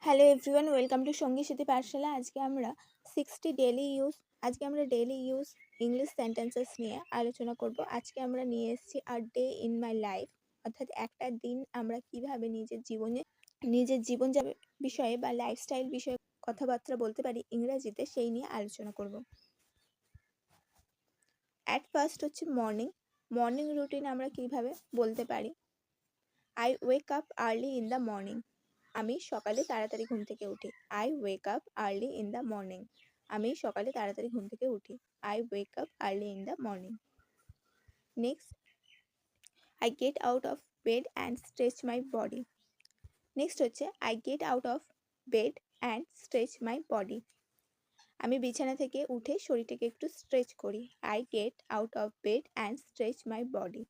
Hello everyone, welcome to সঙ্গী সাথী পাঠশালা। আজকে আমরা ডেইলি ইউজ ইংলিশ সেন্টেন্সেস নিয়ে আলোচনা করব। আজকে আমরা নিয়ে এসেছি a day in my life, অর্থাৎ একটা দিন আমরা কিভাবে নিজের জীবন বিষয়ে বা লাইফস্টাইল বিষয়ে কথাবার্তা বলতে পারি ইংরেজিতে, সেই নিয়ে আলোচনা করব। অ্যাট ফার্স্ট হচ্ছে মর্নিং রুটিন আমরা কিভাবে বলতে পারি। I wake up early in the morning. আমি সকালে তাড়াতাড়ি ঘুম থেকে উঠি। I wake up early in the morning. আমি সকালে তাড়াতাড়ি ঘুম থেকে উঠি। I wake up early in the morning. Next, I get out of bed and stretch my body. Next হচ্ছে I get out of bed and stretch my body. আমি বিছানা থেকে উঠে শরীরটাকে একটু স্ট্রেচ করি। I get out of bed and stretch my body.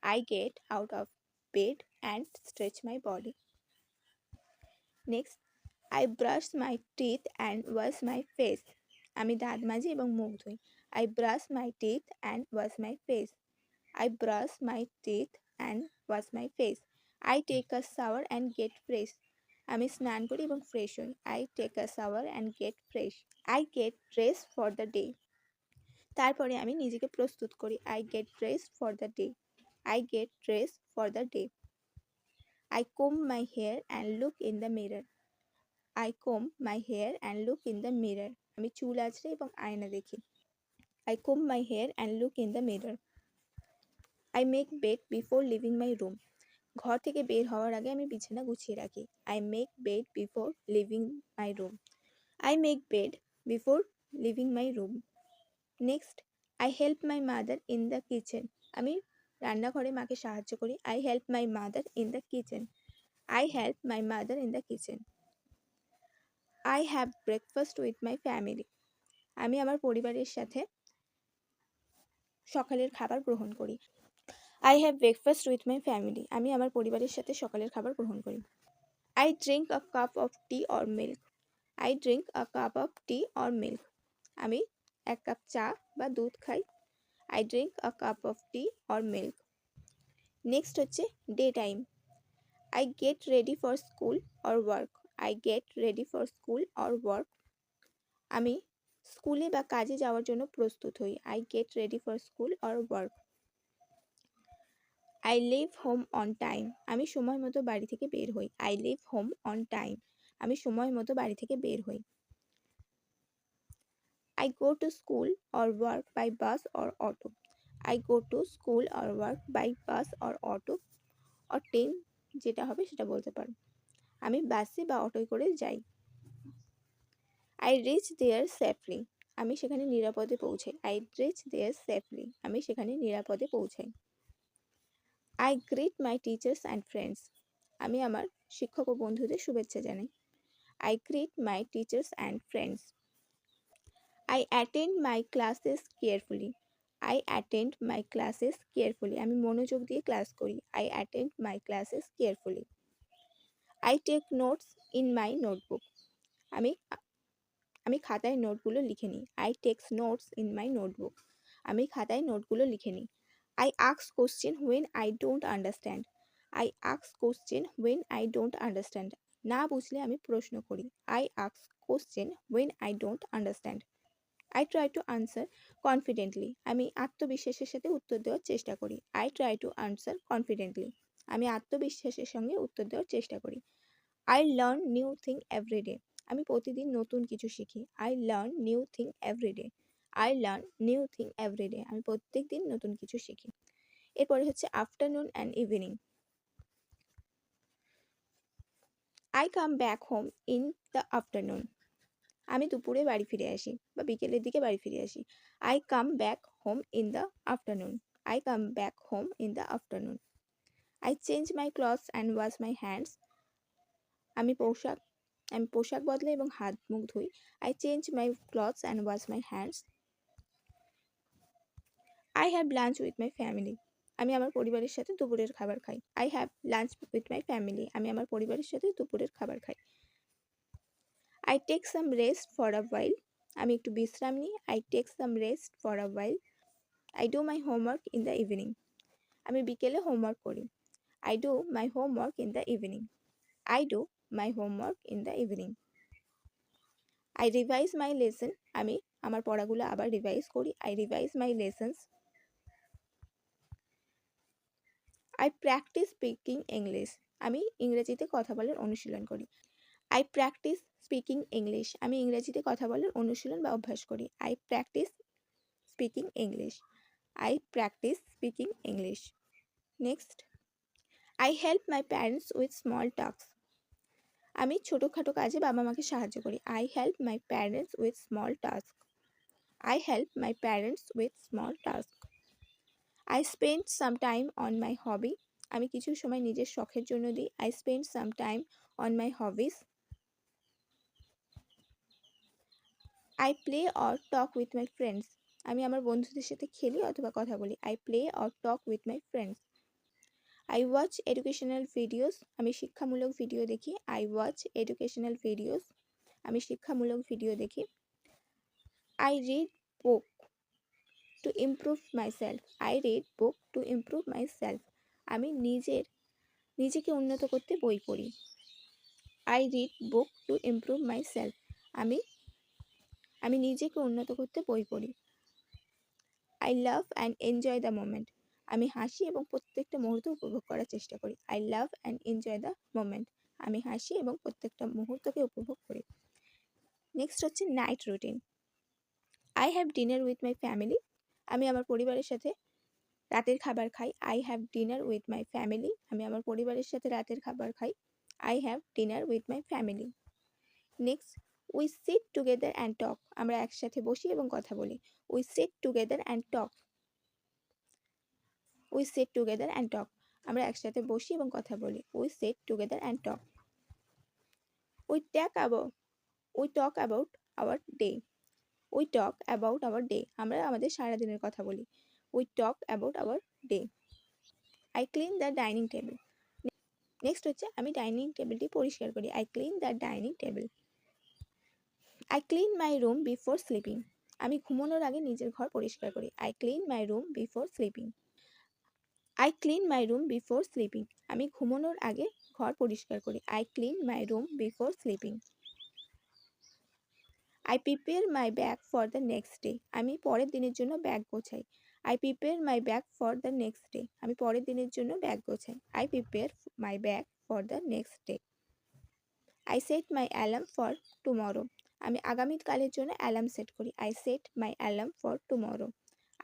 I get out of bed and stretch my body. Next, I brush my teeth and wash my face. আমি দাঁত মাজি এবং মুখ ধুই। I brush my teeth and wash my face. I brush my teeth and wash my face. I take a shower and get fresh. আমি স্নান করি এবং ফ্রেশ হই। I take a shower and get fresh. I get dress for the day. তারপরে আমি নিজেকে প্রস্তুত করি। I get dress for the day. I get dress for the day. I comb my hair and look in the mirror. I comb my hair and look in the mirror. আমি চুল আঁচড়ে এবং আয়না দেখি। I comb my hair and look in the mirror. I make bed before leaving my room. ঘর থেকে বের হওয়ার আগে আমি বিছানা গুছিয়ে রাখি। I make bed before leaving my room. I make bed before leaving my room. Next, I help my mother in the kitchen. আমি রান্নাঘরে মাকে সাহায্য করি। I help my mother in the kitchen. I help my mother in the kitchen. I have breakfast with my family. আমি আমার পরিবারের সাথে সকালের খাবার গ্রহণ করি। I have breakfast with my family. আমি আমার পরিবারের সাথে সকালের খাবার গ্রহণ করি। I drink a cup of tea or milk. I drink a cup of tea or milk. আমি এক কাপ চা বা দুধ খাই। I drink a cup of tea or milk. Next হচ্ছে day time. I get ready for school or work. I get ready for school or work. আমি স্কুলে বা কাজে যাওয়ার জন্য প্রস্তুত হই। I get ready for school or work. I leave home on time. আমি সময় মতো বাড়ি থেকে বের হই। I leave home on time. আমি সময় মতো বাড়ি থেকে বের হই। I go to school or work by bus or auto. I go to school or work by bus or auto or train, যেটা হবে সেটা বলতে পারো। আমি বাসে বা অটোয় করে যাই। I reach there safely. আমি সেখানে নিরাপদে পৌঁছাই। I reach there safely. আমি সেখানে নিরাপদে পৌঁছাই। I greet my teachers and friends. আমি আমার শিক্ষক ও বন্ধুদের শুভেচ্ছা জানাই। I greet my teachers and friends. I attend my classes carefully. I attend my classes carefully. আমি মনোযোগ দিয়ে ক্লাস করি। I attend my classes carefully. I take notes in my notebook. আমি খাতায় নোটগুলো লিখে নিই। I takes notes in my notebook. আমি খাতায় নোটগুলো লিখে নিই। I ask question when I don't understand. I ask question when I don't understand. না বুঝলে আমি প্রশ্ন করি। I ask question when I don't understand. I try to answer confidently. আমি আত্মবিশ্বাসের সাথে উত্তর দেওয়ার চেষ্টা করি। I try to answer confidently. আমি আত্মবিশ্বাসের সঙ্গে উত্তর দেওয়ার চেষ্টা করি। I learn new thing everyday. আমি প্রতিদিন নতুন কিছু শিখি। I learn new thing everyday. I learn new thing everyday. আমি প্রত্যেক দিন নতুন কিছু শিখি। এরপরে হচ্ছে afternoon and evening. I come back home in the afternoon. আমি দুপুরে বাড়ি ফিরে আসি বা বিকেলের দিকে বাড়ি ফিরে আসি। I come back home in the afternoon. I come back home in the afternoon. I change my clothes and wash my hands. আমি পোশাক বদলাই এবং হাত মুখ ধুই। I change my clothes and wash my hands. I have lunch with my family. আমি আমার পরিবারের সাথে দুপুরের খাবার খাই। I have lunch with my family. আমি আমার পরিবারের সাথে দুপুরের খাবার খাই। I take some rest for a while. আমি একটু বিশ্রাম নিই। I take some rest for a while. I do my homework in the evening. আমি বিকেলে হোমওয়ার্ক করি। I do my homework in the evening. I do my homework in the evening. I revise my lesson. আমি আমার পড়াগুলো আবার revise করি। I revise my lessons. I practice speaking English. আমি ইংরেজিতে কথা বলার অনুশীলন করি। I practice speaking English. আমি ইংরেজিতে কথা বলার অনুশীলন বা অভ্যাস করি। I practice speaking English. I practice speaking English. Next. I help my parents with small tasks. আমি ছোটোখাটো কাজে বাবা মাকে সাহায্য করি। I help my parents with small tasks. I help my parents with small tasks. I spend some time on my hobby. আমি কিছু সময় নিজের শখের জন্য দিই। I spend some time on my hobbies. I play or talk with my friends. আমি আমার বন্ধুদের সাথে খেলি অথবা কথা বলি। I play or talk with my friends. I watch educational videos. আমি শিক্ষামূলক ভিডিও দেখি। I watch educational videos. আমি শিক্ষামূলক ভিডিও দেখি। I read book to improve myself. I read book to improve myself. আমি নিজেকে উন্নত করতে বই পড়ি। I read book to improve myself. আমি নিজেকে উন্নত করতে বই পড়ি। I love and enjoy the moment. আমি হাসি এবং প্রত্যেকটা মুহূর্ত উপভোগ করার চেষ্টা করি। I love and enjoy the moment. আমি হাসি এবং প্রত্যেকটা মুহূর্তকে উপভোগ করি। নেক্সট হচ্ছে night routine. I have dinner with my family. আমি আমার পরিবারের সাথে রাতের খাবার খাই। I have dinner with my family. আমি আমার পরিবারের সাথে রাতের খাবার খাই। I have dinner with my family. Next, we sit together and talk. আমরা একসাথে বসি এবং কথা বলি। We sit together and talk. We sit together and talk. আমরা একসাথে বসি এবং কথা বলি। We sit together and talk. We talk about our day. We talk about our day. আমরা আমাদের সারাদিনের কথা বলি। We talk about our day. I clean the dining table. Next হচ্ছে আমি ডাইনিং টেবিলটি পরিষ্কার করি। I clean the dining table. I clean my room before sleeping. আমি ঘুমানোর আগে নিজের ঘর পরিষ্কার করি। I clean my room before sleeping. I clean my room before sleeping. আমি ঘুমানোর আগে ঘর পরিষ্কার করি। I clean my room before sleeping. I prepare my bag for the next day. আমি পরের দিনের জন্য bag গোছাই। I prepare my bag for the next day. আমি পরের দিনের জন্য bag গোছাই। I prepare my bag for the next day. I set my alarm for tomorrow. আমি আগামীকালের জন্য অ্যালার্ম সেট করি। I set my alarm for tomorrow.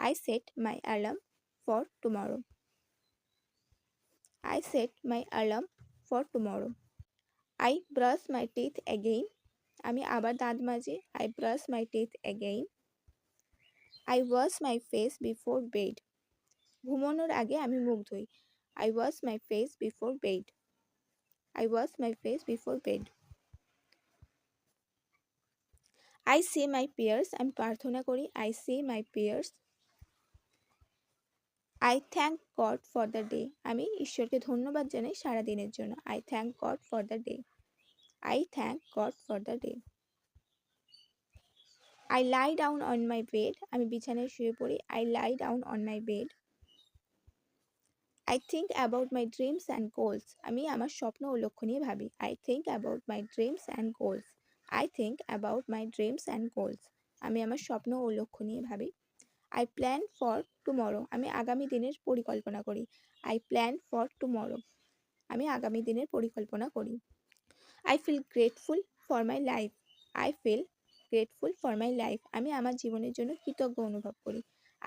I set my alarm for tomorrow. I set my alarm for tomorrow. I brush my teeth again. আমি আবার দাঁত মাজি। I brush my teeth again. I wash my face before bed. ঘুমানোর আগে আমি মুখ ধুই। I wash my face before bed. I wash my face before bed. I say my prayers. আমি প্রার্থনা করি। I say my prayers. I thank God for the day. আমি ঈশ্বরকে ধন্যবাদ জানাই সারা দিনের জন্য। I thank God for the day. I thank God for the day. I lie down on my bed. আমি বিছানায় শুয়ে পড়ি। I lie down on my bed. I think about my dreams and goals. আমি আমার স্বপ্ন ও লক্ষ্য নিয়ে ভাবি। I think about my dreams and goals. I think about my dreams and goals. আমি আমার স্বপ্ন ও লক্ষ্য নিয়ে ভাবি। I plan for tomorrow. আমি আগামী দিনের পরিকল্পনা করি। I plan for tomorrow. আমি আগামী দিনের পরিকল্পনা করি। I feel grateful for my life. I feel grateful for my life. আমি আমার জীবনের জন্য কৃতজ্ঞ অনুভব করি।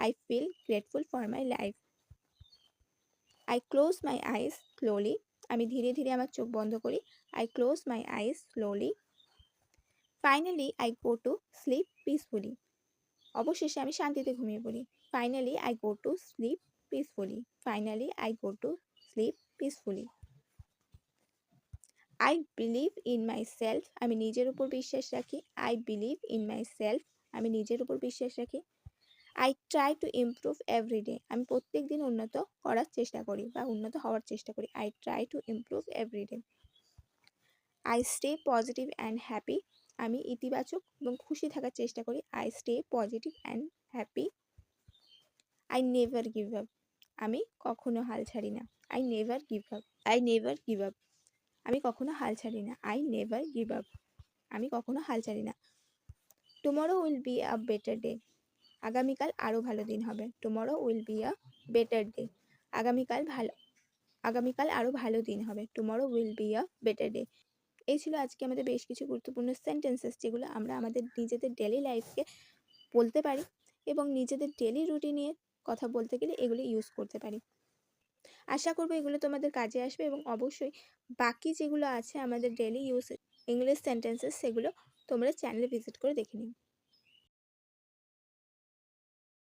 I feel grateful for my life. I close my eyes slowly. আমি ধীরে ধীরে আমার চোখ বন্ধ করি। I close my eyes slowly. Finally, I go to sleep peacefully. অবশেষে আমি শান্তিতে ঘুমিয়ে পড়ি। Finally, I go to sleep peacefully. Finally, I go to sleep peacefully. I believe in myself. আমি নিজের উপর বিশ্বাস রাখি। I believe in myself. আমি নিজের উপর বিশ্বাস রাখি। I try to improve every day. আমি প্রত্যেক দিন উন্নত করার চেষ্টা করি বা উন্নত হওয়ার চেষ্টা করি। I try to improve every day. I stay positive and happy. আমি ইতিবাচক এবং খুশি থাকার চেষ্টা করি। I stay positive and happy. I never give up. আমি কখনো হাল ছাড়ি না। I never give up. I never give up. আমি কখনো হাল ছাড়ি না। I never give up. আমি কখনো হাল ছাড়ি না। Tomorrow will be a better day. আগামীকাল আরও ভালো দিন হবে। Tomorrow will be a better day. আগামীকাল আরও ভালো দিন হবে। Tomorrow will be a better day. এই ছিল আজকে আমাদের বেশ কিছু গুরুত্বপূর্ণ সেন্টেন্সেস, যেগুলো আমরা আমাদের নিজেদের ডেলি লাইফকে বলতে পারি এবং নিজেদের ডেলি রুটিনে কথা বলতে গেলে এগুলো ইউজ করতে পারি। আশা করবো এগুলো তোমাদের কাজে আসবে এবং অবশ্যই বাকি যেগুলো আছে আমাদের ডেলি ইউজ ইংলিশ সেন্টেন্সেস, সেগুলো তোমরা চ্যানেলে ভিজিট করে দেখে নিও।